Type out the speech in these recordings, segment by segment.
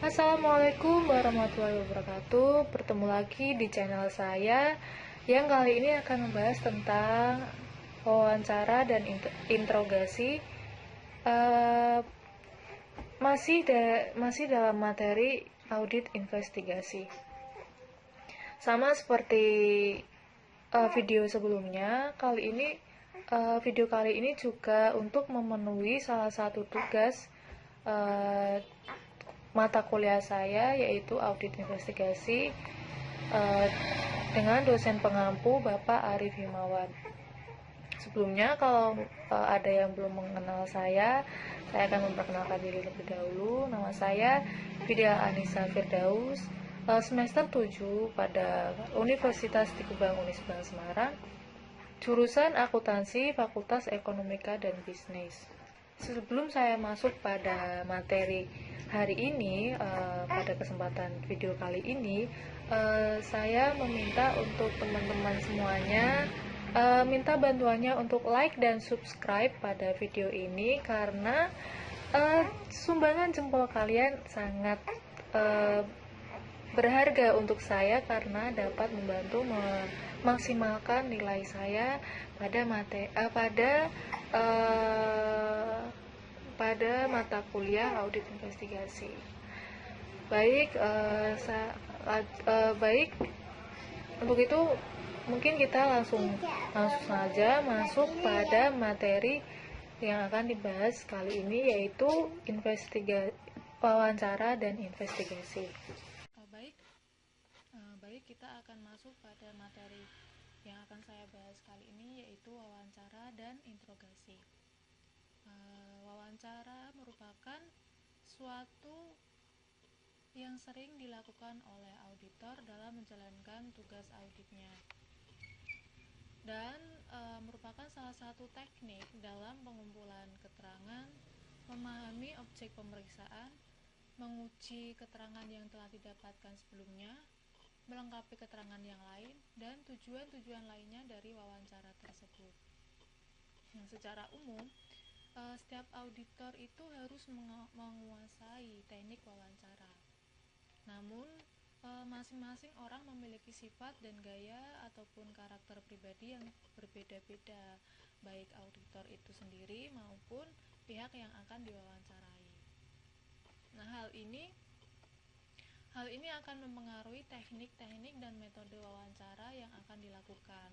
Assalamualaikum warahmatullahi wabarakatuh. Bertemu lagi di channel saya yang kali ini akan membahas tentang wawancara dan interogasi. Eh, masih dalam materi audit investigasi. Sama seperti video sebelumnya, video kali ini juga untuk memenuhi salah satu tugas uh, mata kuliah saya, yaitu audit investigasi dengan dosen pengampu Bapak Arif Himawan. Sebelumnya, kalau ada yang belum mengenal saya akan memperkenalkan diri lebih dahulu. Nama saya Vidya Anissa Firdaus, semester 7 pada Universitas Tikubang Unisba Semarang, jurusan akuntansi, Fakultas Ekonomika dan Bisnis. Sebelum saya masuk pada materi hari ini, pada kesempatan video kali ini, saya meminta untuk teman-teman semuanya, minta bantuannya untuk like dan subscribe pada video ini, karena sumbangan jempol kalian sangat berharga untuk saya, karena dapat membantu memaksimalkan nilai saya pada mata kuliah audit investigasi. Baik, untuk itu mungkin kita langsung saja masuk pada materi yang akan dibahas kali ini, yaitu wawancara dan investigasi. Baik, kita akan masuk pada materi yang akan saya bahas kali ini, yaitu wawancara dan interogasi. Wawancara merupakan suatu yang sering dilakukan oleh auditor dalam menjalankan tugas auditnya, dan merupakan salah satu teknik dalam pengumpulan keterangan, memahami objek pemeriksaan, menguji keterangan yang telah didapatkan sebelumnya, melengkapi keterangan yang lain, dan tujuan-tujuan lainnya dari wawancara tersebut. Secara umum, setiap auditor itu harus menguasai teknik wawancara. Namun, masing-masing orang memiliki sifat dan gaya ataupun karakter pribadi yang berbeda-beda, baik auditor itu sendiri maupun pihak yang akan diwawancarai. Nah, hal ini akan mempengaruhi teknik-teknik dan metode wawancara yang akan dilakukan.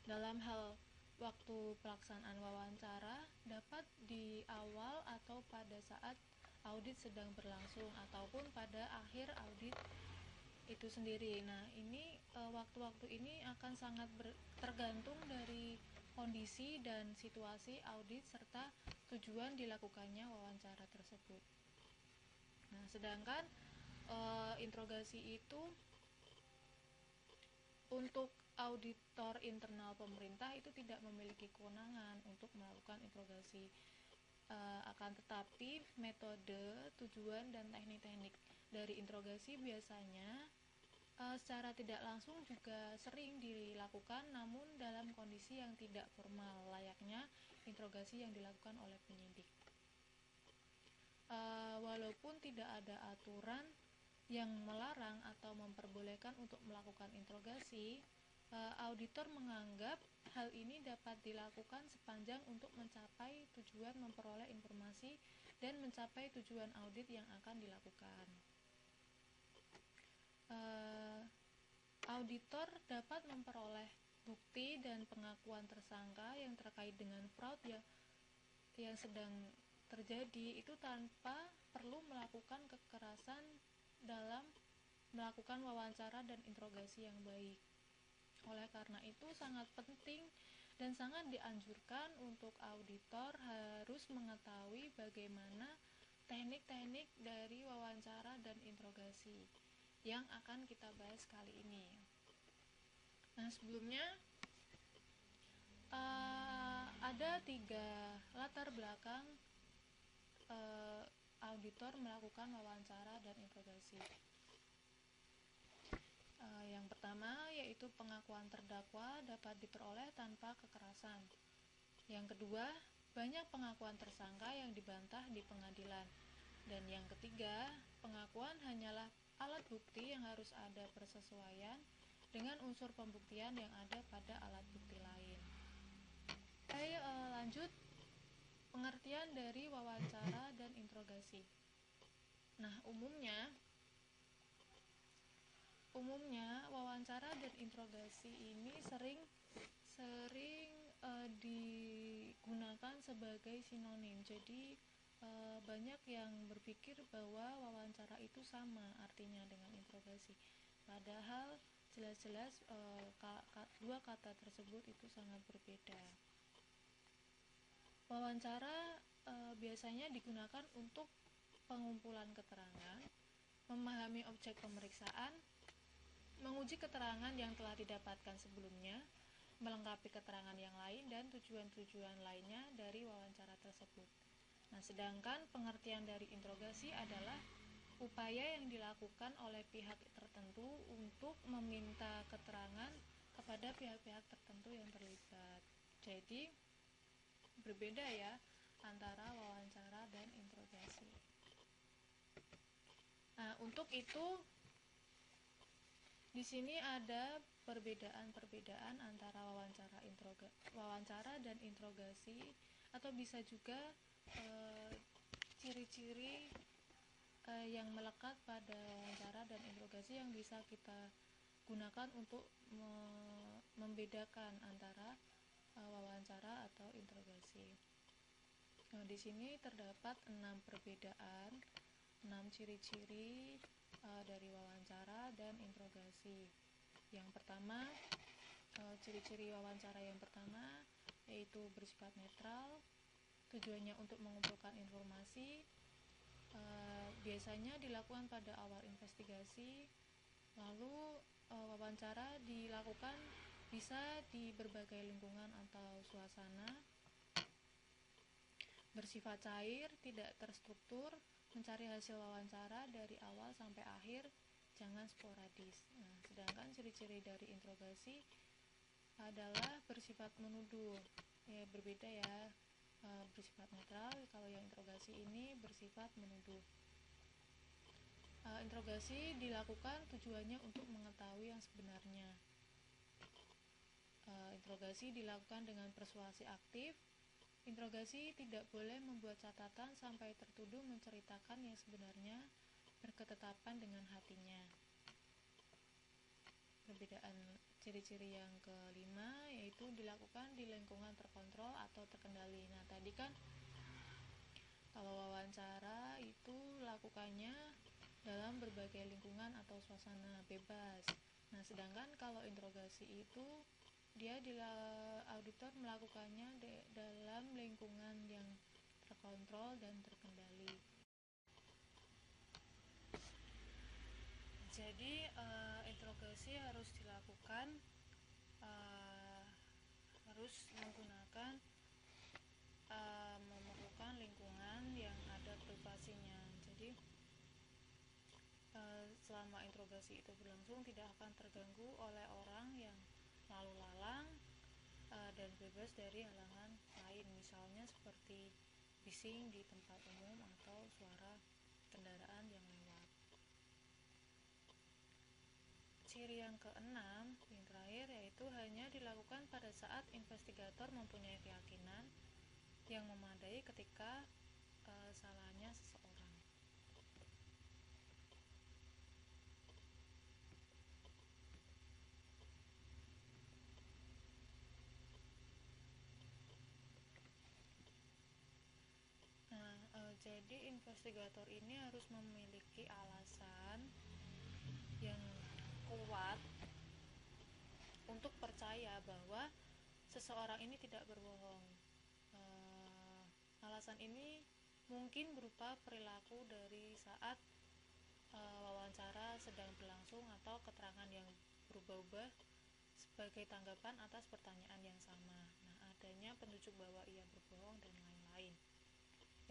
Dalam hal waktu pelaksanaan wawancara dapat di awal atau pada saat audit sedang berlangsung ataupun pada akhir audit itu sendiri. Nah, ini waktu-waktu ini akan sangat tergantung dari kondisi dan situasi audit serta tujuan dilakukannya wawancara tersebut. Nah, sedangkan interogasi itu untuk auditor internal pemerintah itu tidak memiliki kewenangan untuk melakukan interogasi. Akan tetapi metode, tujuan, dan teknik-teknik dari interogasi biasanya secara tidak langsung juga sering dilakukan, namun dalam kondisi yang tidak formal, layaknya interogasi yang dilakukan oleh penyidik. Walaupun tidak ada aturan yang melarang atau memperbolehkan untuk melakukan interogasi, auditor menganggap hal ini dapat dilakukan sepanjang untuk mencapai tujuan memperoleh informasi dan mencapai tujuan audit yang akan dilakukan. Auditor dapat memperoleh bukti dan pengakuan tersangka yang terkait dengan fraud yang sedang terjadi itu tanpa perlu melakukan kekerasan dalam melakukan wawancara dan interogasi yang baik. Oleh karena itu sangat penting dan sangat dianjurkan untuk auditor harus mengetahui bagaimana teknik-teknik dari wawancara dan interogasi yang akan kita bahas kali ini. Nah, sebelumnya ada 3 latar belakang auditor melakukan wawancara dan interogasi. Yang pertama yaitu pengakuan terdakwa dapat diperoleh tanpa kekerasan. Yang kedua, banyak pengakuan tersangka yang dibantah di pengadilan. Dan yang ketiga, pengakuan hanyalah alat bukti yang harus ada persesuaian dengan unsur pembuktian yang ada pada alat bukti lain. Oke, lanjut pengertian dari wawancara dan interogasi. Nah, umumnya wawancara dan interogasi ini sering digunakan sebagai sinonim. Jadi banyak yang berpikir bahwa wawancara itu sama artinya dengan interogasi. Padahal jelas-jelas dua kata tersebut itu sangat berbeda. Wawancara biasanya digunakan untuk pengumpulan keterangan, memahami objek pemeriksaan, menguji keterangan yang telah didapatkan sebelumnya, melengkapi keterangan yang lain, dan tujuan-tujuan lainnya dari wawancara tersebut. Nah, sedangkan pengertian dari interogasi adalah upaya yang dilakukan oleh pihak tertentu untuk meminta keterangan kepada pihak-pihak tertentu yang terlibat. Jadi, berbeda ya antara wawancara dan interogasi. Nah, untuk itu di sini ada perbedaan-perbedaan antara wawancara dan interogasi, atau bisa juga ciri-ciri yang melekat pada wawancara dan interogasi yang bisa kita gunakan untuk membedakan antara wawancara atau interogasi. Nah, di sini terdapat 6 perbedaan, 6 ciri-ciri dari wawancara dan interogasi. Yang pertama, ciri-ciri wawancara yang pertama yaitu bersifat netral, tujuannya untuk mengumpulkan informasi, biasanya dilakukan pada awal investigasi. Lalu wawancara dilakukan bisa di berbagai lingkungan atau suasana, bersifat cair, tidak terstruktur, mencari hasil wawancara dari awal sampai akhir, jangan sporadis. Nah, sedangkan ciri-ciri dari interogasi adalah bersifat menuduh. Ya, berbeda ya, bersifat netral. Kalau yang interogasi ini bersifat menuduh. Interogasi dilakukan tujuannya untuk mengetahui yang sebenarnya. Interogasi dilakukan dengan persuasi aktif. Interogasi tidak boleh membuat catatan sampai tertuduh menceritakan yang sebenarnya, berketetapan dengan hatinya. Perbedaan ciri-ciri yang kelima yaitu dilakukan di lingkungan terkontrol atau terkendali. Nah, tadi kan kalau wawancara itu lakukannya dalam berbagai lingkungan atau suasana bebas. Nah, sedangkan kalau interogasi itu dia auditor melakukannya dalam lingkungan yang terkontrol dan terkendali. Jadi interogasi harus dilakukan harus menggunakan memerlukan lingkungan yang ada privasinya. Jadi selama interogasi itu berlangsung tidak akan terganggu oleh orang yang lalu lalang dan bebas dari halangan lain, misalnya seperti bising di tempat umum atau suara kendaraan yang lewat. Ciri yang keenam, yang terakhir, yaitu hanya dilakukan pada saat investigator mempunyai keyakinan yang memadai ketika salahnya seseorang. Nah, jadi investigator ini harus memiliki alasan yang kuat untuk percaya bahwa seseorang ini tidak berbohong. Alasan ini mungkin berupa perilaku dari saat wawancara sedang berlangsung atau keterangan yang berubah-ubah sebagai tanggapan atas pertanyaan yang sama. Nah, adanya penunjuk bahwa ia berbohong dan lain-lain.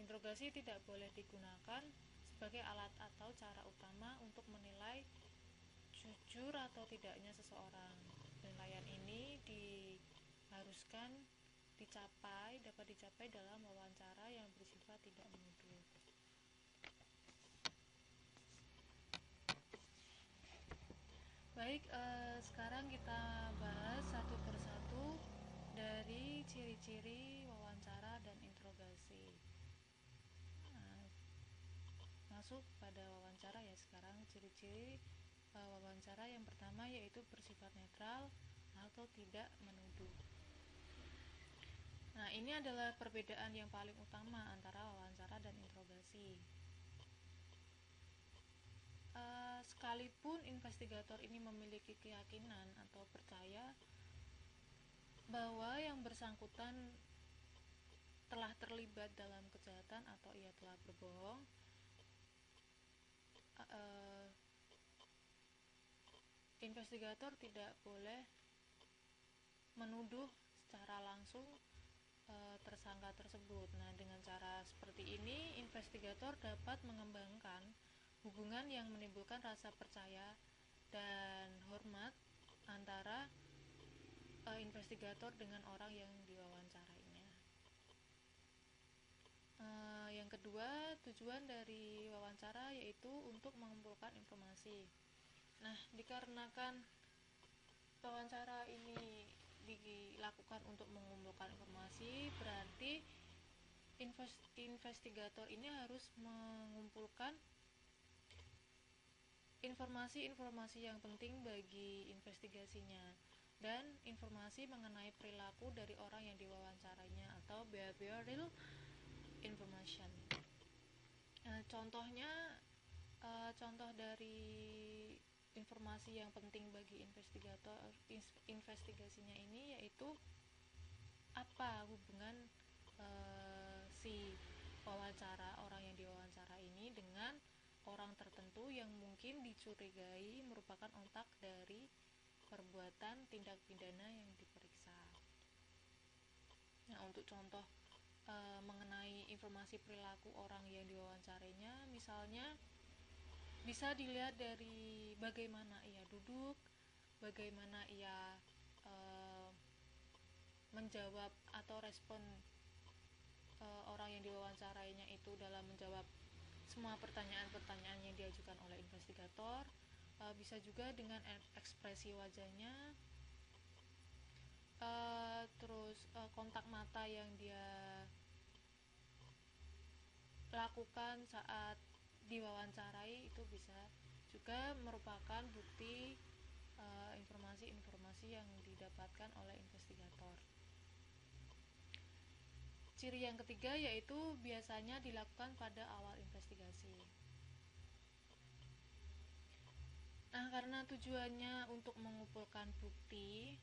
Interogasi tidak boleh digunakan sebagai alat atau cara utama untuk menilai jujur atau tidaknya seseorang. Penilaian ini dapat dicapai dalam wawancara yang bersifat tidak menuduh. Baik, sekarang kita bahas satu persatu dari ciri-ciri wawancara dan interogasi. Nah, masuk pada wawancara ya sekarang. Ciri-ciri wawancara yang pertama yaitu bersifat netral atau tidak menuduh. Nah, ini adalah perbedaan yang paling utama antara wawancara dan interogasi. Sekalipun investigator ini memiliki keyakinan atau percaya bahwa yang bersangkutan telah terlibat dalam kejahatan atau ia telah berbohong, investigator tidak boleh menuduh secara langsung tersangka tersebut. Nah, dengan cara seperti ini, investigator dapat mengembangkan hubungan yang menimbulkan rasa percaya dan hormat antara investigator dengan orang yang diwawancarainya. Yang kedua, tujuan dari wawancara yaitu untuk mengumpulkan informasi. Nah, dikarenakan wawancara ini dilakukan untuk mengumpulkan informasi, berarti investigator ini harus mengumpulkan informasi-informasi yang penting bagi investigasinya dan informasi mengenai perilaku dari orang yang diwawancarainya atau behavioral information. Contoh dari informasi yang penting bagi investigasinya ini yaitu apa hubungan si wawancara orang yang diwawancara ini dengan orang tertentu yang mungkin dicurigai merupakan otak dari perbuatan tindak pidana yang diperiksa. Nah, untuk contoh mengenai informasi perilaku orang yang diwawancarainya, misalnya bisa dilihat dari bagaimana ia duduk, bagaimana ia menjawab atau respon orang yang diwawancarainya itu dalam menjawab semua pertanyaan-pertanyaan yang diajukan oleh investigator. Bisa juga dengan ekspresi wajahnya, terus kontak mata yang dia lakukan saat diwawancarai itu bisa juga merupakan bukti informasi-informasi yang didapatkan oleh investigator. Ciri yang ketiga yaitu biasanya dilakukan pada awal investigasi. Nah, karena tujuannya untuk mengumpulkan bukti,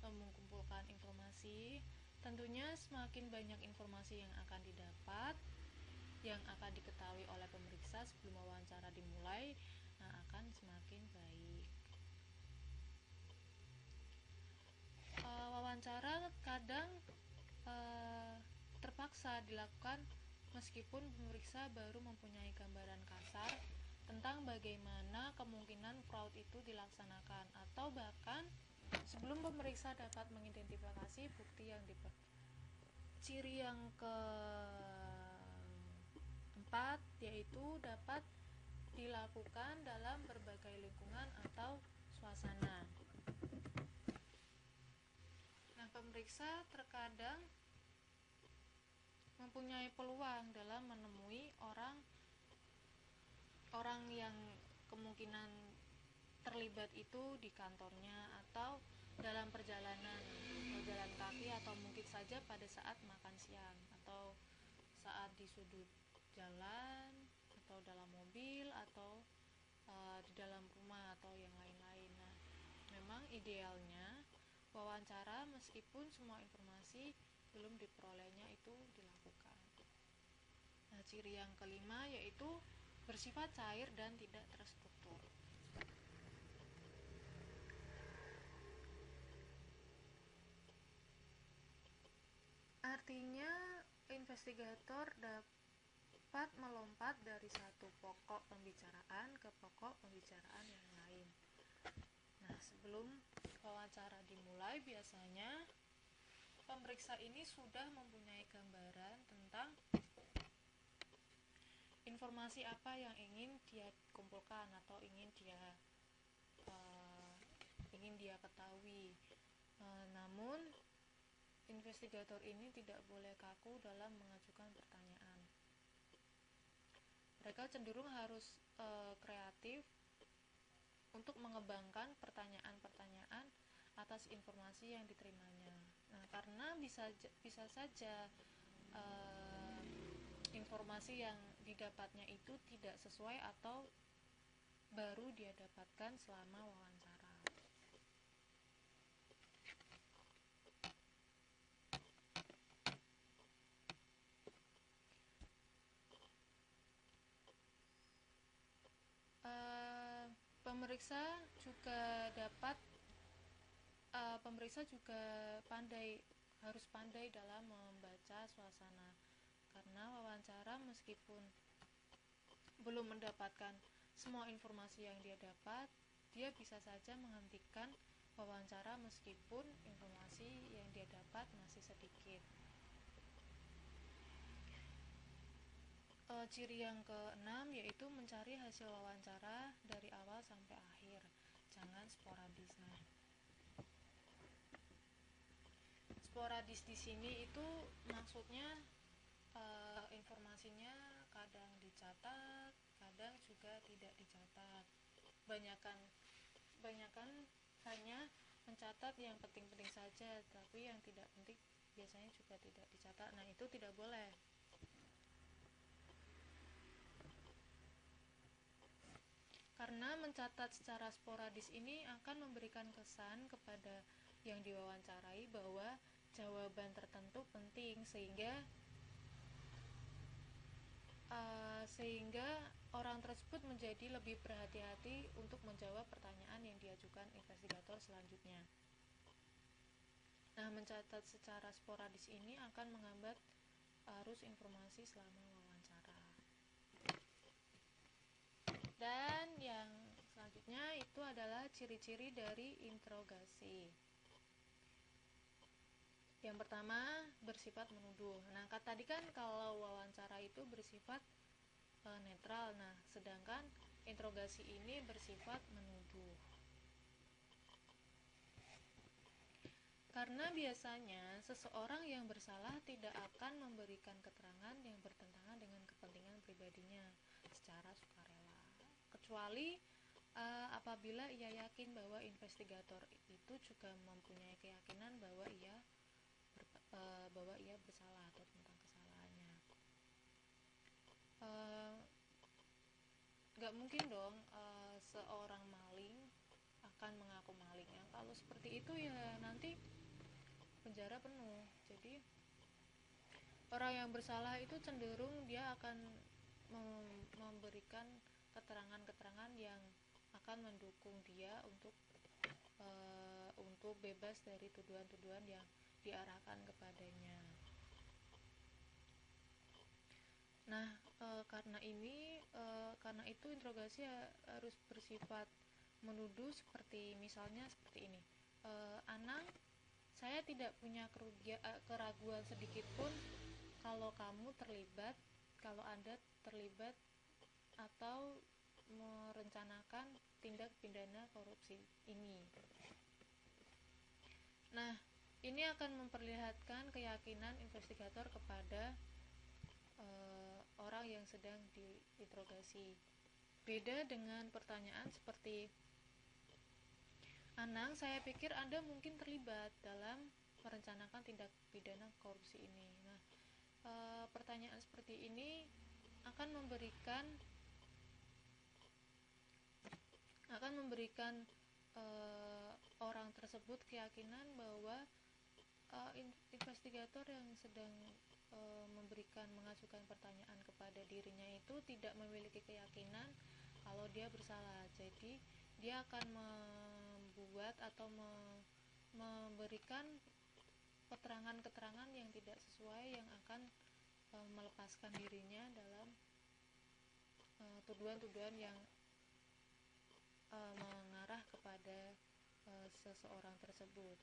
mengumpulkan informasi, tentunya semakin banyak informasi yang akan didapat, yang akan diketahui oleh pemeriksa sebelum wawancara dimulai, nah akan semakin baik. Wawancara kadang terpaksa dilakukan meskipun pemeriksa baru mempunyai gambaran kasar tentang bagaimana kemungkinan fraud itu dilaksanakan, atau bahkan sebelum pemeriksa dapat mengidentifikasi bukti yang diperlukan. Ciri yang keempat yaitu dapat dilakukan dalam berbagai lingkungan atau suasana. Nah, pemeriksa terkadang mempunyai peluang dalam menemui orang yang kemungkinan terlibat itu di kantornya atau dalam perjalanan berjalan kaki, atau mungkin saja pada saat makan siang, atau saat di sudut jalan, atau dalam mobil, atau di dalam rumah, atau yang lain-lain. Nah, memang idealnya wawancara meskipun semua informasi belum diperolehnya itu dilakukan. Nah, ciri yang kelima yaitu bersifat cair dan tidak terstruktur. Artinya, investigator dapat melompat dari satu pokok pembicaraan ke pokok pembicaraan yang lain. Nah, sebelum wawancara dimulai, biasanya pemeriksa ini sudah mempunyai gambaran tentang informasi apa yang ingin dia kumpulkan atau ingin dia ingin dia ketahui. Namun investigator ini tidak boleh kaku dalam mengajukan pertanyaan. Mereka cenderung harus kreatif untuk mengembangkan pertanyaan-pertanyaan atas informasi yang diterimanya. Nah, karena bisa saja informasi yang didapatnya itu tidak sesuai atau baru dia dapatkan selama wawancara. Pemeriksa juga harus pandai dalam membaca suasana, karena wawancara meskipun belum mendapatkan semua informasi yang dia dapat, dia bisa saja menghentikan wawancara meskipun informasi yang dia dapat masih sedikit. Ciri yang keenam yaitu mencari hasil wawancara dari awal sampai akhir, jangan sporadis. Sporadis di sini itu maksudnya informasinya kadang dicatat, kadang juga tidak dicatat. Banyakan hanya mencatat yang penting-penting saja, tapi yang tidak penting biasanya juga tidak dicatat. Nah, itu tidak boleh. Karena mencatat secara sporadis ini akan memberikan kesan kepada yang diwawancarai bahwa jawaban tertentu penting, sehingga orang tersebut menjadi lebih berhati-hati untuk menjawab pertanyaan yang diajukan investigator selanjutnya. Nah, mencatat secara sporadis ini akan menghambat arus informasi selama wawancara. Dan yang selanjutnya itu adalah ciri-ciri dari interogasi. Yang pertama, bersifat menuduh. Nah, tadi kan kalau wawancara itu bersifat netral. Nah, sedangkan interogasi ini bersifat menuduh. Karena biasanya seseorang yang bersalah tidak akan memberikan keterangan yang bertentangan dengan kepentingan pribadinya secara sukarela, kecuali apabila ia yakin bahwa investigator itu juga mempunyai keyakinan bahwa ia bersalah atau tentang kesalahannya. Gak mungkin dong seorang maling akan mengaku malingnya. Kalau seperti itu ya nanti penjara penuh. Jadi orang yang bersalah itu cenderung dia akan memberikan keterangan-keterangan yang akan mendukung dia untuk bebas dari tuduhan-tuduhan yang diarahkan kepadanya. Nah, karena itu interogasi harus bersifat menuduh, seperti misalnya seperti ini. Anang, saya tidak punya keraguan sedikit pun kalau Anda terlibat atau merencanakan tindak pidana korupsi ini. Nah, ini akan memperlihatkan keyakinan investigator kepada orang yang sedang diinterogasi. Beda dengan pertanyaan seperti, Anang, saya pikir Anda mungkin terlibat dalam merencanakan tindak pidana korupsi ini. Nah, pertanyaan seperti ini akan memberikan orang tersebut keyakinan bahwa investigator yang sedang mengajukan pertanyaan kepada dirinya itu tidak memiliki keyakinan kalau dia bersalah. Jadi dia akan membuat atau memberikan keterangan-keterangan yang tidak sesuai, yang akan melepaskan dirinya dalam tuduhan-tuduhan yang mengarah kepada seseorang tersebut.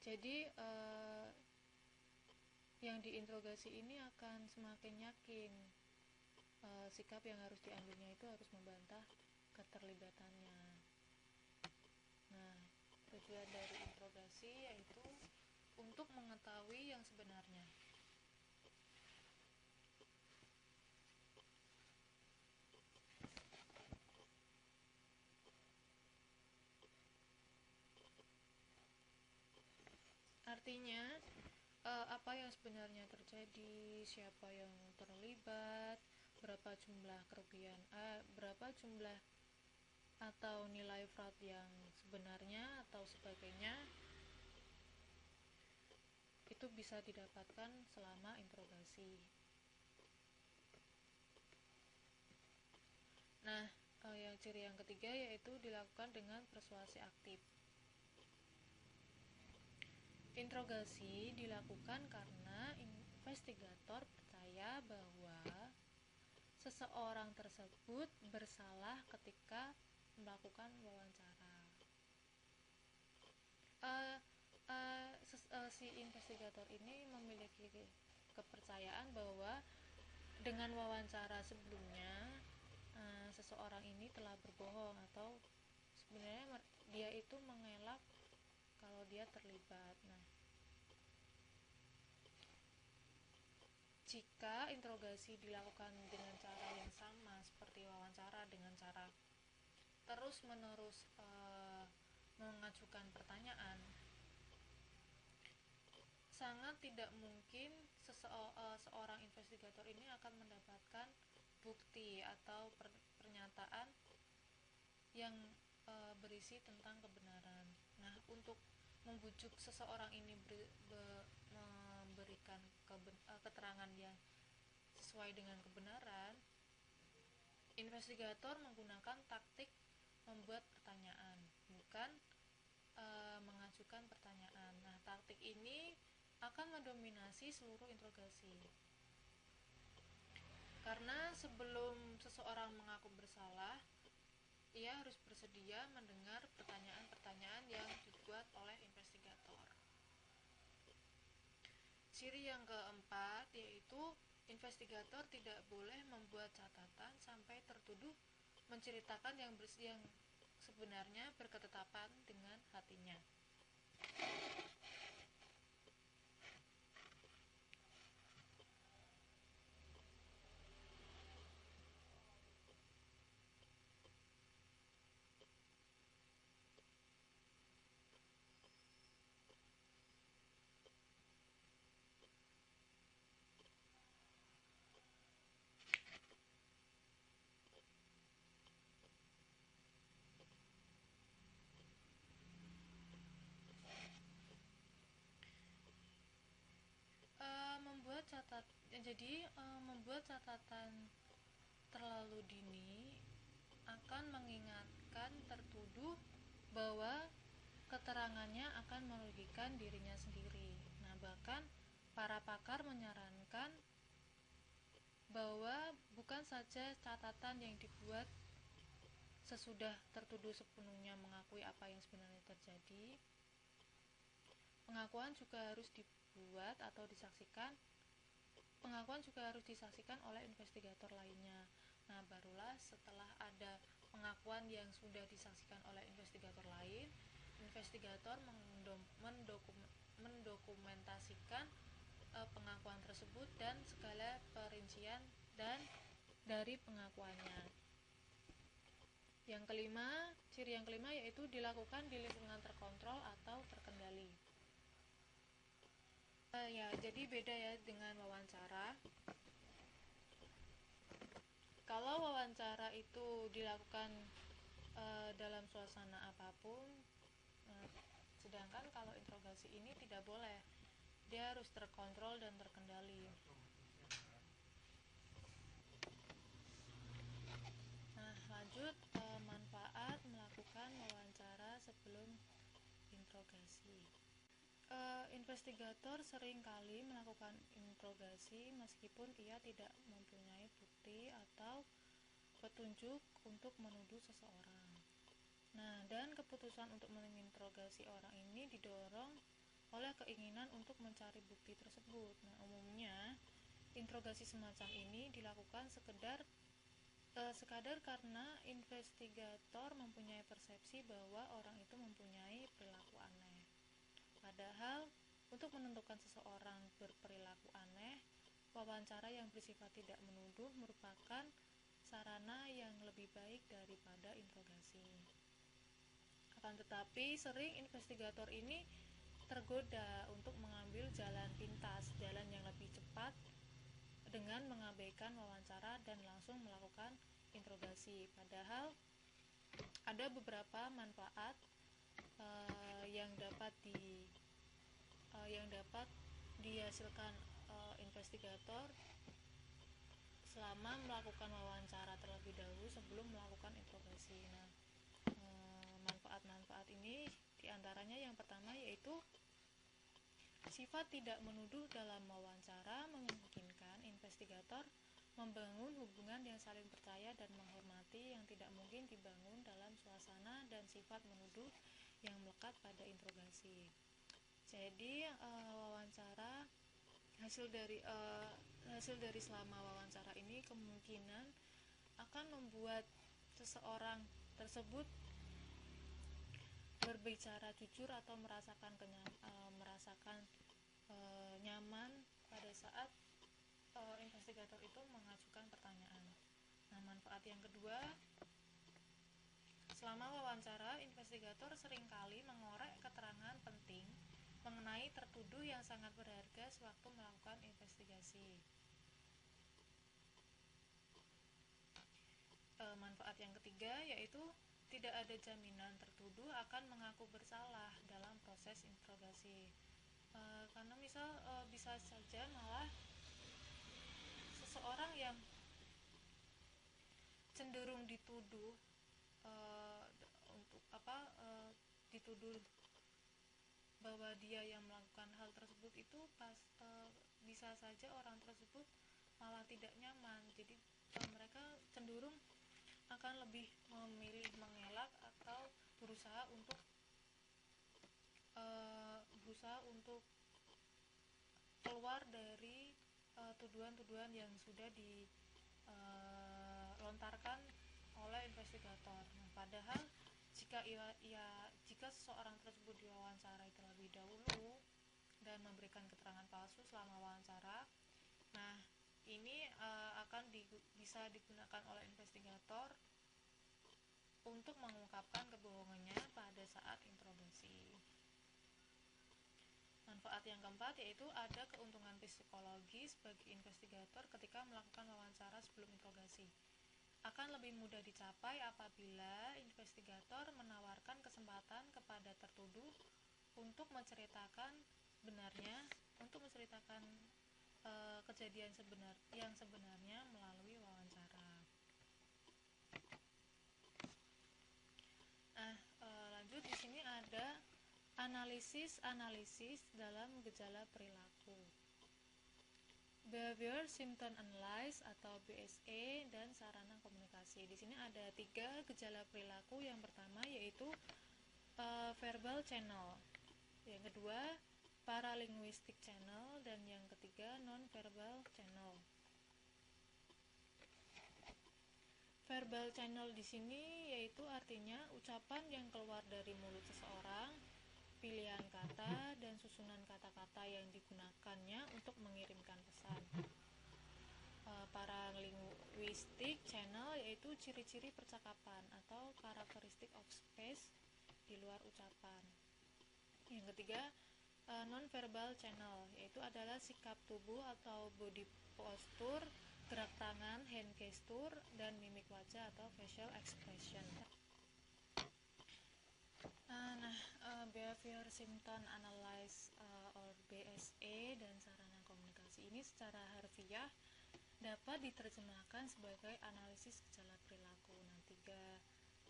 Jadi yang diinterogasi ini akan semakin yakin sikap yang harus diambilnya itu harus membantah keterlibatannya. Nah, tujuan dari interogasi yaitu untuk mengetahui yang sebenarnya. Artinya, apa yang sebenarnya terjadi, siapa yang terlibat, berapa jumlah kerugian, berapa jumlah atau nilai fraud yang sebenarnya atau sebagainya, itu bisa didapatkan selama interogasi. Nah, yang ciri yang ketiga yaitu dilakukan dengan persuasi aktif. Interogasi dilakukan karena investigator percaya bahwa seseorang tersebut bersalah ketika melakukan wawancara. Si investigator ini memiliki kepercayaan bahwa dengan wawancara sebelumnya seseorang ini telah berbohong atau sebenarnya dia itu mengelak kalau dia terlibat. Nah, jika interogasi dilakukan dengan cara yang sama seperti wawancara dengan cara terus-menerus mengajukan pertanyaan, sangat tidak mungkin seorang investigator ini akan mendapatkan bukti atau pernyataan yang berisi tentang kebenaran. Nah, untuk membujuk seseorang ini memberikan keterangan yang sesuai dengan kebenaran, investigator menggunakan taktik membuat pertanyaan, bukan mengajukan pertanyaan. Nah, taktik ini akan mendominasi seluruh interogasi. Karena sebelum seseorang mengaku bersalah, ia harus bersedia mendengar pertanyaan-pertanyaan yang dibuat oleh investigator. Ciri yang keempat yaitu investigator tidak boleh membuat catatan sampai tertuduh menceritakan yang sebenarnya berketetapan dengan hatinya. Membuat catatan terlalu dini akan mengingatkan tertuduh bahwa keterangannya akan merugikan dirinya sendiri. Nah, bahkan para pakar menyarankan bahwa bukan saja catatan yang dibuat sesudah tertuduh sepenuhnya mengakui apa yang sebenarnya terjadi, pengakuan juga harus disaksikan oleh investigator lainnya. Nah, barulah setelah ada pengakuan yang sudah disaksikan oleh investigator lain, investigator mendokumentasikan pengakuan tersebut dan segala perincian dan dari pengakuannya. Ciri yang kelima yaitu dilakukan di lingkungan terkontrol atau terkendali. Jadi beda ya dengan wawancara. Kalau wawancara itu dilakukan dalam suasana apapun, sedangkan kalau interogasi ini tidak boleh, dia harus terkontrol dan terkendali. Nah, lanjut manfaat melakukan wawancara sebelum interogasi. Investigator sering kali melakukan interogasi meskipun ia tidak mempunyai bukti atau petunjuk untuk menuduh seseorang. Nah, dan keputusan untuk menginterogasi orang ini didorong oleh keinginan untuk mencari bukti tersebut. Nah, umumnya interogasi semacam ini dilakukan sekadar karena investigator mempunyai persepsi bahwa orang itu mempunyai perilaku aneh. Padahal untuk menentukan seseorang berperilaku aneh, wawancara yang bersifat tidak menuduh merupakan sarana yang lebih baik daripada interogasi. Akan tetapi, sering investigator ini tergoda untuk mengambil jalan pintas, jalan yang lebih cepat dengan mengabaikan wawancara dan langsung melakukan interogasi. Padahal ada beberapa manfaat yang dapat dihasilkan investigator selama melakukan wawancara terlebih dahulu sebelum melakukan interogasi. Nah, manfaat-manfaat ini diantaranya yang pertama yaitu sifat tidak menuduh dalam wawancara memungkinkan investigator membangun hubungan yang saling percaya dan menghormati yang tidak mungkin dibangun dalam suasana dan sifat menuduh yang melekat pada interogasi. Jadi hasil dari selama wawancara ini kemungkinan akan membuat seseorang tersebut berbicara jujur atau merasakan nyaman pada saat investigator itu mengajukan pertanyaan. Nah, manfaat yang kedua, selama wawancara, investigator seringkali mengorek keterangan penting mengenai tertuduh yang sangat berharga sewaktu melakukan investigasi. Manfaat yang ketiga yaitu tidak ada jaminan tertuduh akan mengaku bersalah dalam proses interogasi. Karena misal bisa saja malah seseorang yang cenderung dituduh dituduh bahwa dia yang melakukan hal tersebut itu bisa saja orang tersebut malah tidak nyaman. Jadi mereka cenderung akan lebih memilih mengelak atau berusaha untuk keluar dari tuduhan-tuduhan yang sudah dilontarkan oleh investigator. Nah, padahal jika seseorang tersebut diwawancarai terlebih dahulu dan memberikan keterangan palsu selama wawancara, nah ini akan bisa digunakan oleh investigator untuk mengungkapkan kebohongannya pada saat interogasi. Manfaat yang keempat yaitu ada keuntungan psikologis bagi investigator ketika melakukan wawancara sebelum interogasi. Akan lebih mudah dicapai apabila investigator menawarkan kesempatan kepada tertuduh untuk menceritakan kejadian yang sebenarnya melalui wawancara. Nah, lanjut di sini ada analisis dalam gejala perilaku. Behavior Symptom Analysis atau BSA dan sarana komunikasi. Di sini ada 3 gejala perilaku. Yang pertama yaitu verbal channel. Yang kedua paralinguistic channel dan yang ketiga non-verbal channel. Verbal channel di sini yaitu artinya ucapan yang keluar dari mulut seseorang, pilihan kata dan susunan kata-kata yang digunakannya untuk mengirimkan pesan. Paralinguistic channel yaitu ciri-ciri percakapan atau characteristic of space di luar ucapan. Yang ketiga non-verbal channel yaitu adalah sikap tubuh atau body posture, gerak tangan, hand gesture, dan mimik wajah atau facial expression. Behavior Symptom Analysis or BSA dan sarana komunikasi ini secara harfiah dapat diterjemahkan sebagai analisis gejala perilaku. Nah,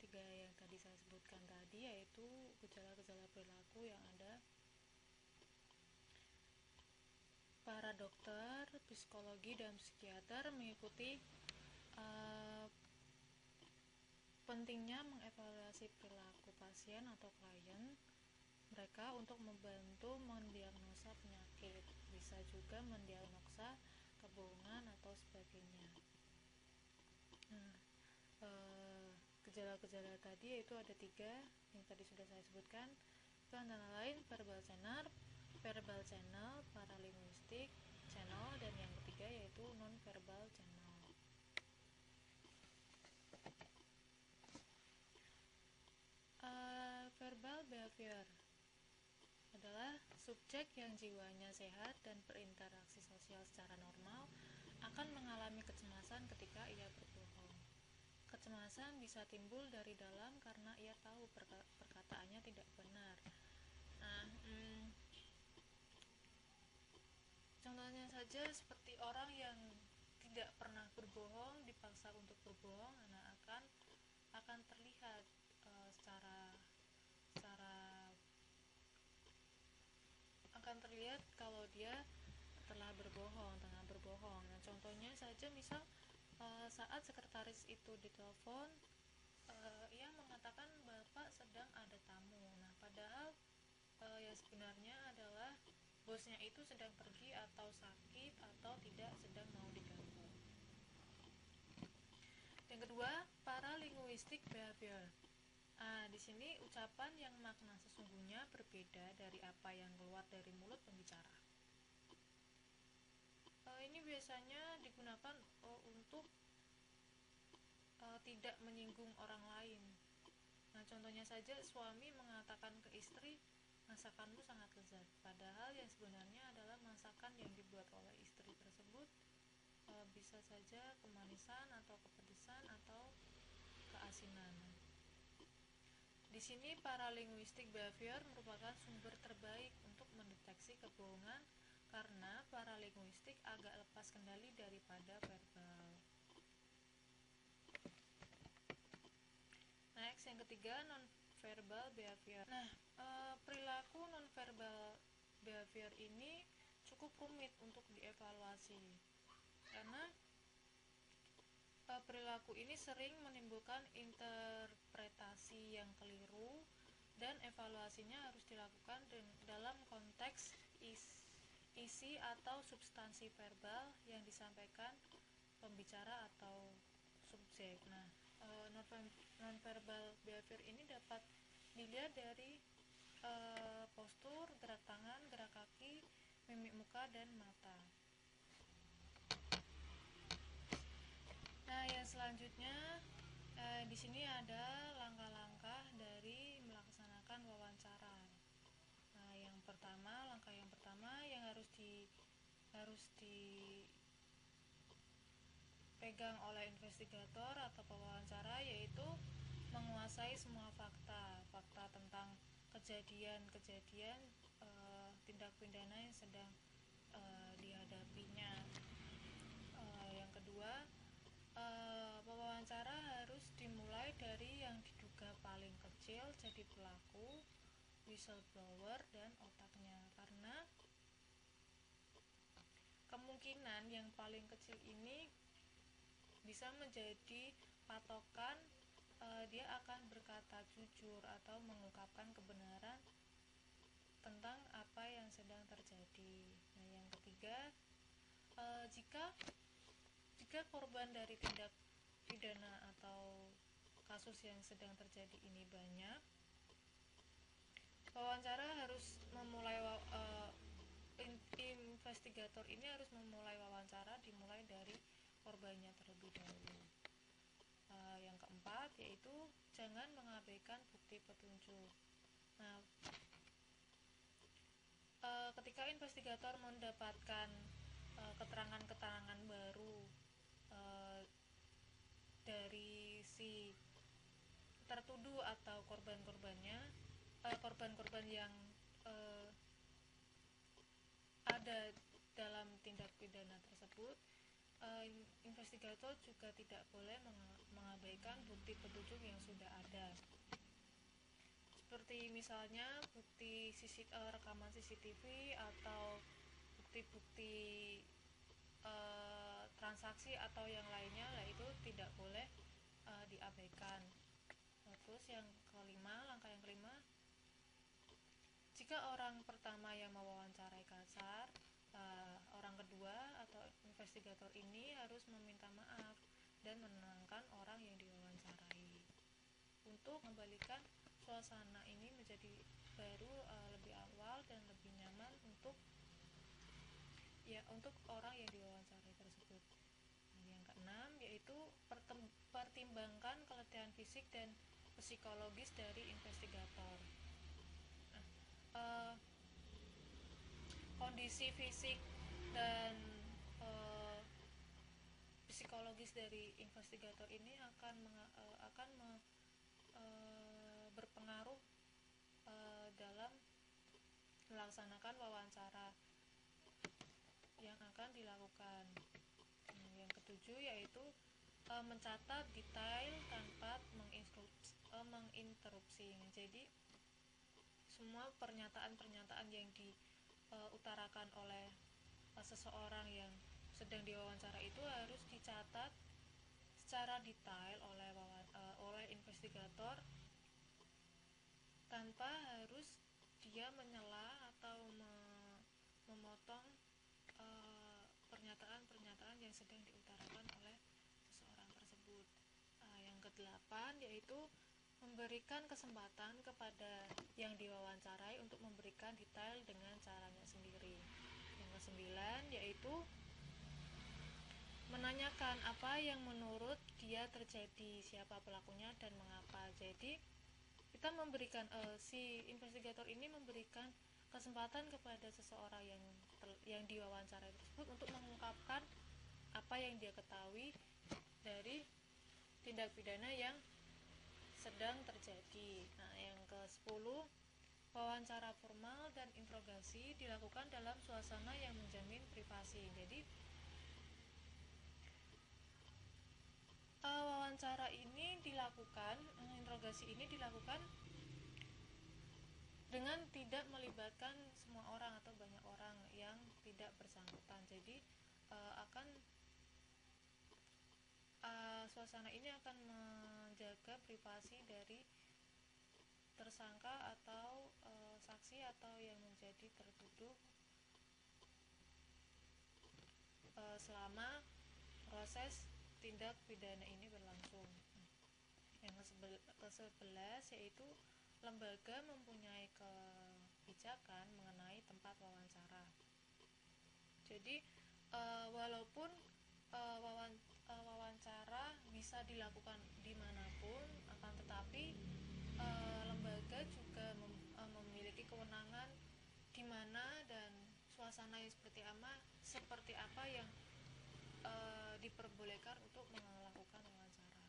tiga yang tadi saya sebutkan tadi yaitu gejala-gejala perilaku yang ada. Para dokter, psikologi, dan psikiater mengikuti pentingnya mengevaluasi perilaku pasien atau klien mereka untuk membantu mendiagnosa penyakit, bisa juga mendiagnosa kebohongan atau sebagainya. Nah, gejala-gejala tadi yaitu ada 3 yang tadi sudah saya sebutkan, itu antara lain verbal channel, paralinguistic channel, dan yang ketiga yaitu non-verbal channel. Verbal behavior adalah subjek yang jiwanya sehat dan berinteraksi sosial secara normal akan mengalami kecemasan ketika ia berbohong. Kecemasan bisa timbul dari dalam karena ia tahu perkataannya tidak benar. Nah, contohnya saja seperti orang yang tidak pernah berbohong dipaksa untuk berbohong, nah akan terlihat secara akan terlihat kalau dia tengah berbohong. Nah, contohnya saja misal saat sekretaris itu ditelepon, ia mengatakan bapak sedang ada tamu. Nah, padahal yang sebenarnya adalah bosnya itu sedang pergi atau sakit atau tidak sedang mau diganggu. Yang kedua, paralinguistic behavior. Di sini ucapan yang makna sesungguhnya berbeda dari apa yang keluar dari mulut pembicara. Ini biasanya digunakan untuk tidak menyinggung orang lain. Nah, contohnya saja suami mengatakan ke istri, masakanmu sangat lezat, padahal yang sebenarnya adalah masakan yang dibuat oleh istri tersebut bisa saja kemanisan atau kepedesan atau keasinan. Di sini paralinguistic behavior merupakan sumber terbaik untuk mendeteksi kebohongan karena paralinguistik agak lepas kendali daripada verbal. Next, yang ketiga, non-verbal behavior. Nah, perilaku non-verbal behavior ini cukup rumit untuk dievaluasi karena perilaku ini sering menimbulkan interpretasi yang keliru dan evaluasinya harus dilakukan dalam konteks isi atau substansi verbal yang disampaikan pembicara atau subjek. Nah, non-verbal behavior ini dapat dilihat dari postur, gerak tangan, gerak kaki, mimik muka, dan mata. Nah, yang selanjutnya di sini ada langkah-langkah dari melaksanakan wawancara. Nah, langkah yang pertama yang harus dipegang oleh investigator atau pewawancara yaitu menguasai semua fakta tentang kejadian-kejadian tindak pidana yang sedang dihadapinya. Yang kedua, pewawancara harus dimulai dari yang diduga paling kecil jadi pelaku, whistleblower, dan otaknya, karena kemungkinan yang paling kecil ini bisa menjadi patokan dia akan berkata jujur atau mengungkapkan kebenaran tentang apa yang sedang terjadi. Nah, yang ketiga, jika korban dari tindak pidana atau kasus yang sedang terjadi ini banyak, wawancara harus memulai investigator ini harus memulai wawancara dimulai dari korbannya terlebih dahulu. Yang keempat yaitu jangan mengabaikan bukti petunjuk. Nah, ketika investigator mendapatkan keterangan-keterangan baru dari si tertuduh atau korban-korban yang ada dalam tindak pidana tersebut, investigator juga tidak boleh mengabaikan bukti petunjuk yang sudah ada, seperti misalnya bukti rekaman CCTV atau bukti-bukti transaksi atau yang lainnya, itu tidak boleh diabaikan. Terus langkah yang kelima, jika orang pertama yang mewawancarai kasar, orang kedua atau investigator ini harus meminta maaf dan menenangkan orang yang diwawancarai untuk mengembalikan suasana ini menjadi baru, lebih awal dan lebih nyaman untuk orang yang diwawancarai tersebut. Nah, yang keenam yaitu pertimbangkan keletihan fisik dan psikologis dari investigator. Nah, kondisi fisik dan psikologis dari investigator ini akan berpengaruh dalam melaksanakan wawancara yang akan dilakukan. Yang ketujuh yaitu mencatat detail tanpa menginterupsi. Jadi semua pernyataan-pernyataan yang diutarakan oleh seseorang yang sedang diwawancara itu harus dicatat secara detail oleh investigator tanpa harus dia menyela atau memotong pernyataan-pernyataan yang sedang diutarakan oleh seseorang tersebut. Yang kedelapan yaitu memberikan kesempatan kepada yang diwawancarai untuk memberikan detail dengan caranya sendiri. Yang kesembilan yaitu menanyakan apa yang menurut dia terjadi, siapa pelakunya dan mengapa. Jadi kita memberikan si investigator ini memberikan kesempatan kepada seseorang yang diwawancarai tersebut untuk mengungkapkan apa yang dia ketahui dari tindak pidana yang sedang terjadi. Nah, yang ke-10, wawancara formal dan interogasi dilakukan dalam suasana yang menjamin privasi. Jadi wawancara ini dilakukan, interogasi ini dilakukan dengan tidak melibatkan semua orang atau banyak orang yang tidak bersangkutan. Jadi suasana ini akan menjaga privasi dari tersangka atau saksi atau yang menjadi tertuduh selama proses tindak pidana ini berlangsung. Yang ke-11 yaitu lembaga mempunyai kebijakan mengenai tempat wawancara. Jadi walaupun wawancara bisa dilakukan dimanapun, akan tetapi lembaga juga memiliki kewenangan di mana dan suasana yang seperti apa yang diperbolehkan untuk melakukan wawancara.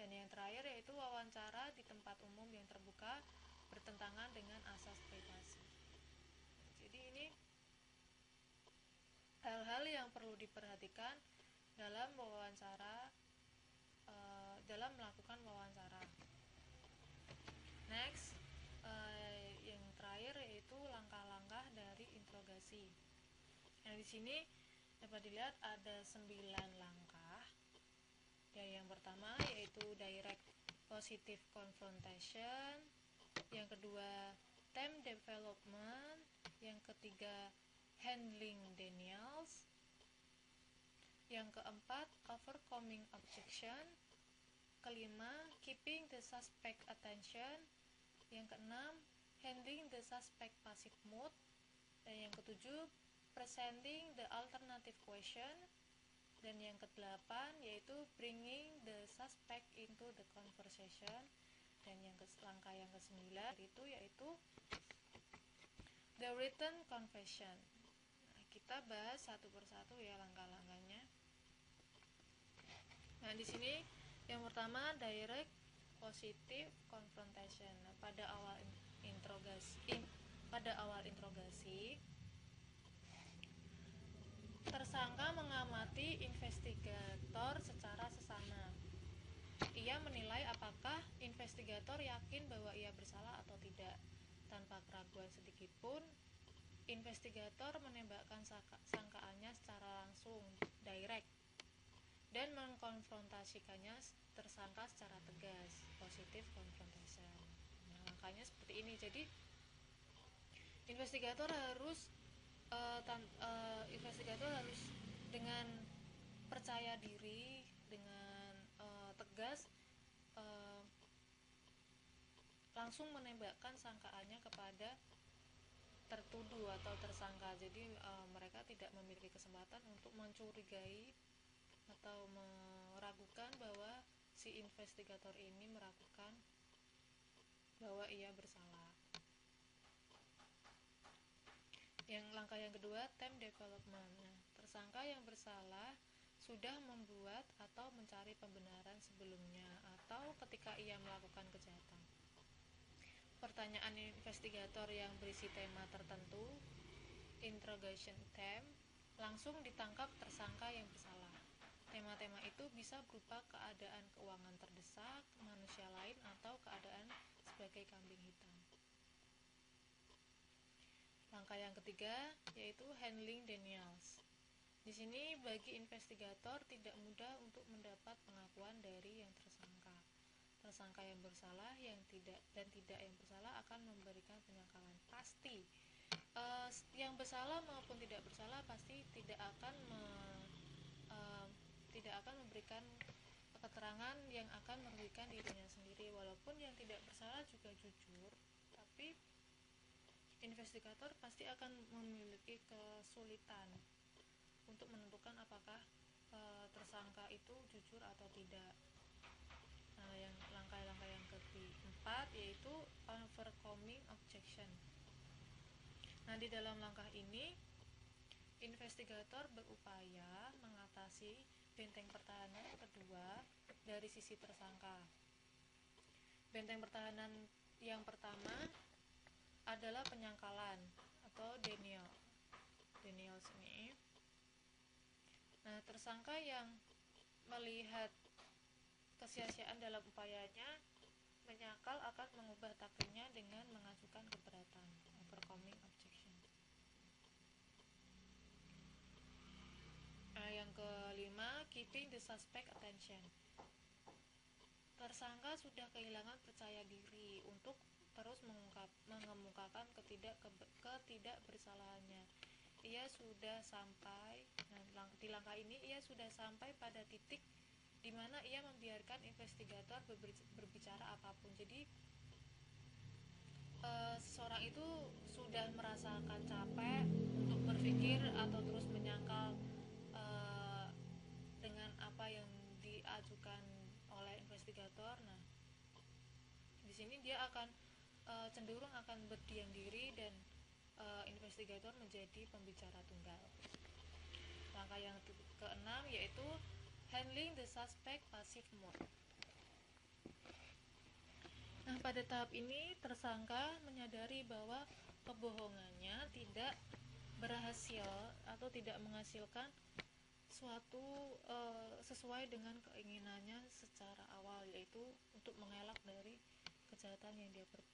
Dan yang terakhir yaitu wawancara di tempat umum yang terbuka bertentangan dengan asas privasi. Jadi ini hal-hal yang perlu diperhatikan dalam dalam melakukan wawancara. Next, yang terakhir yaitu langkah-langkah dari interogasi. Nah, di sini dapat dilihat ada 9 langkah. Yang pertama yaitu direct positive confrontation, yang kedua time development, yang ketiga handling denials, yang keempat overcoming objection, kelima keeping the suspect attention, yang keenam handling the suspect passive mood, dan yang ketujuh presenting the alternative question, dan yang kedelapan yaitu bringing the suspect into the conversation, dan langkah yang ke-9 itu yaitu the written confession. Nah, kita bahas satu persatu ya langkah-langkahnya. Nah, di sini yang pertama direct positive confrontation. Nah, pada awal interogasi tersangka mengamati investigator secara sesama. Ia menilai apakah investigator yakin bahwa ia bersalah atau tidak. Tanpa keraguan sedikitpun, investigator menembakkan sangkaannya secara langsung, direct, dan mengkonfrontasikannya tersangka secara tegas, positive confrontation. Nah, makanya seperti ini. Jadi investigator harus investigator harus dengan percaya diri, dengan tegas, uh, langsung menembakkan sangkaannya kepada tertuduh atau tersangka. Jadi mereka tidak memiliki kesempatan untuk mencurigai atau meragukan bahwa si investigator ini meragukan bahwa ia bersalah. Yang langkah yang kedua, time development. Nah, tersangka yang bersalah sudah membuat atau mencari pembenaran sebelumnya atau ketika ia melakukan kejahatan. Pertanyaan investigator yang berisi tema tertentu, interrogation theme, langsung ditangkap tersangka yang bersalah. Tema-tema itu bisa berupa keadaan keuangan terdesak, manusia lain, atau keadaan sebagai kambing hitam. Langkah yang ketiga yaitu handling denials. Di sini bagi investigator tidak mudah untuk mendapat pengakuan dari yang tersangka. Tersangka yang bersalah yang tidak yang bersalah akan memberikan penyangkalan pasti. Yang bersalah maupun tidak bersalah pasti tidak akan memberikan keterangan yang akan merugikan dirinya sendiri. Walaupun yang tidak bersalah juga jujur, tapi investigator pasti akan memiliki kesulitan untuk menentukan apakah tersangka itu jujur atau tidak. Nah, yang langkah-langkah yang keempat yaitu overcoming objection. Nah, di dalam langkah ini investigator berupaya mengatasi benteng pertahanan kedua dari sisi tersangka. Benteng pertahanan yang pertama adalah penyangkalan atau denials ini. Nah, tersangka yang melihat kesia-siaan dalam upayanya menyangkal akan mengubah takdirnya dengan mengajukan keberatan, overcoming objection. Nah, yang kelima, keeping the suspect attention. Tersangka sudah kehilangan percaya diri untuk terus mengemukakan ketidakbersalahannya. Ia sudah sampai, di langkah ini ia sudah sampai pada titik di mana ia membiarkan investigator berbicara apapun. Jadi seseorang itu sudah merasakan capek untuk berpikir atau terus menyangkal dengan apa yang diajukan oleh investigator. Nah, di sini dia akan cenderung akan berdiam diri dan investigator menjadi pembicara tunggal. Langkah yang keenam yaitu handling the suspect passive mode. Nah, pada tahap ini tersangka menyadari bahwa kebohongannya tidak berhasil atau tidak menghasilkan suatu sesuai dengan keinginannya secara awal, yaitu untuk mengelak dari kejahatan yang dia perbuat.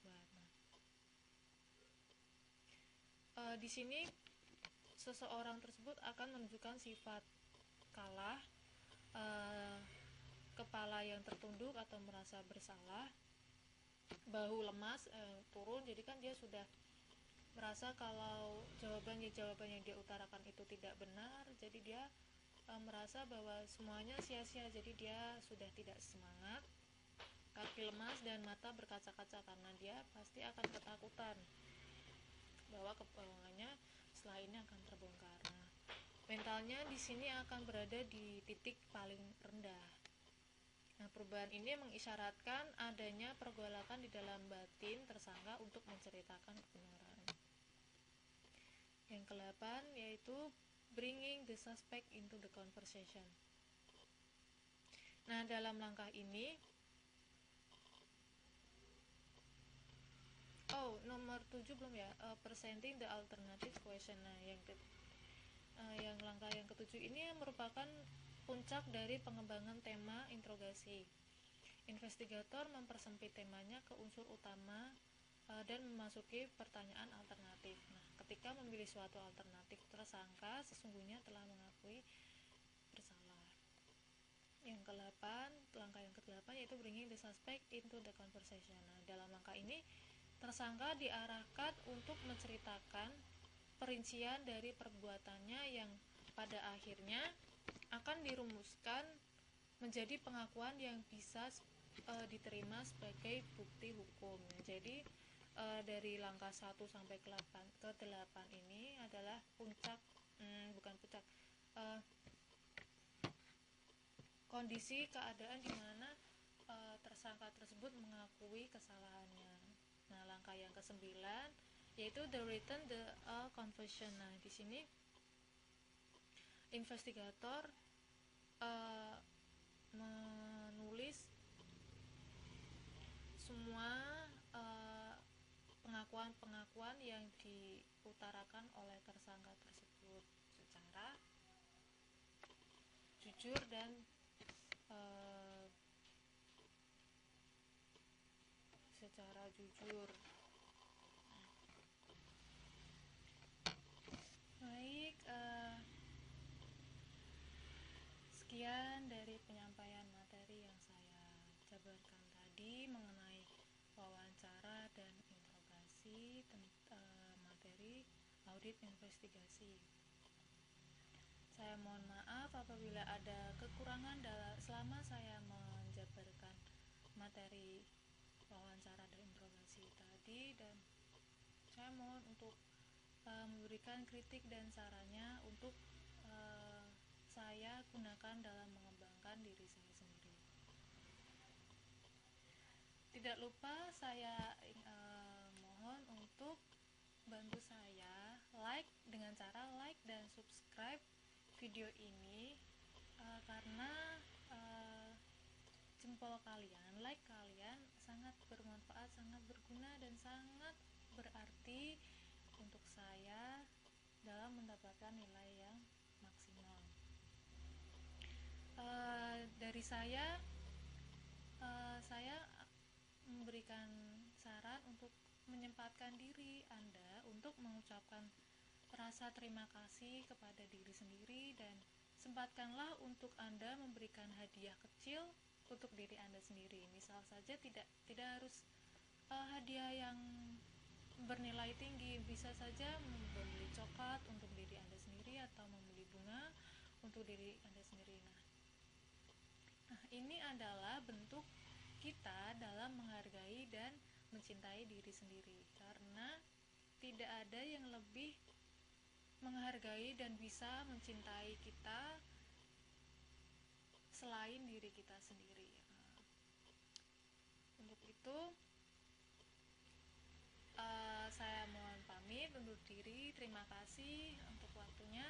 Di sini seseorang tersebut akan menunjukkan sifat kalah, kepala yang tertunduk atau merasa bersalah, bahu lemas, turun. Jadi kan dia sudah merasa kalau jawaban yang dia utarakan itu tidak benar, jadi dia merasa bahwa semuanya sia-sia, jadi dia sudah tidak semangat, kaki lemas dan mata berkaca-kaca karena dia pasti akan ketakutan bahwa kebohongannya setelah ini akan terbongkar. Nah, mentalnya di sini akan berada di titik paling rendah. Nah, perubahan ini mengisyaratkan adanya pergolakan di dalam batin tersangka untuk menceritakan kebenaran. Yang ke-8 yaitu bringing the suspect into the conversation. Nah, dalam langkah ini nomor 7 belum ya, presenting the alternative question. Nah, yang langkah yang ke-7 ini merupakan puncak dari pengembangan tema interogasi. Investigator mempersempit temanya ke unsur utama dan memasuki pertanyaan alternatif. Nah, ketika memilih suatu alternatif, tersangka sesungguhnya telah mengakui bersalah. Yang ke-8, langkah yang ke-8 yaitu bringing the suspect into the conversation. Nah, dalam langkah ini tersangka diarahkan untuk menceritakan perincian dari perbuatannya yang pada akhirnya akan dirumuskan menjadi pengakuan yang bisa diterima sebagai bukti hukum. Jadi dari langkah 1 sampai ke 8 ini adalah puncak, bukan puncak, kondisi keadaan di mana tersangka tersebut mengakui kesalahannya. Nah, langkah yang ke-9 yaitu the written confession. Nah, di sini investigator menulis semua pengakuan-pengakuan yang diutarakan oleh tersangka tersebut secara jujur dan Baik, sekian dari penyampaian materi yang saya jabarkan tadi mengenai wawancara dan interogasi materi audit investigasi. Saya mohon maaf apabila ada kekurangan selama saya menjabarkan materi wawancara dan interogasi tadi, dan saya mohon untuk memberikan kritik dan sarannya untuk saya gunakan dalam mengembangkan diri saya sendiri. Tidak lupa saya mohon untuk bantu saya dengan cara like dan subscribe video ini, karena jempol kalian, like kalian sangat bermanfaat, sangat berguna, dan sangat berarti untuk saya dalam mendapatkan nilai yang maksimal. Dari saya memberikan saran untuk menyempatkan diri Anda untuk mengucapkan rasa terima kasih kepada diri sendiri, dan sempatkanlah untuk Anda memberikan hadiah kecil untuk diri Anda sendiri. Misal saja tidak harus hadiah yang bernilai tinggi, bisa saja membeli coklat untuk diri Anda sendiri atau membeli bunga untuk diri Anda sendiri. Nah, ini adalah bentuk kita dalam menghargai dan mencintai diri sendiri, karena tidak ada yang lebih menghargai dan bisa mencintai kita selain diri kita sendiri. Untuk itu saya mohon pamit undur diri. Terima kasih untuk waktunya,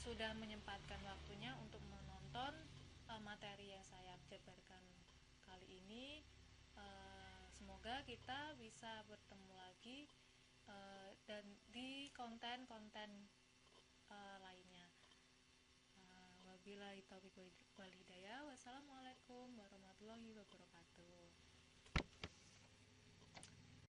sudah menyempatkan waktunya untuk menonton materi yang saya jabarkan kali ini. Semoga kita bisa bertemu lagi dan di konten-konten lainnya. Wabillahi taufiq wal hidayah. Wassalamualaikum warahmatullahi wabarakatuh.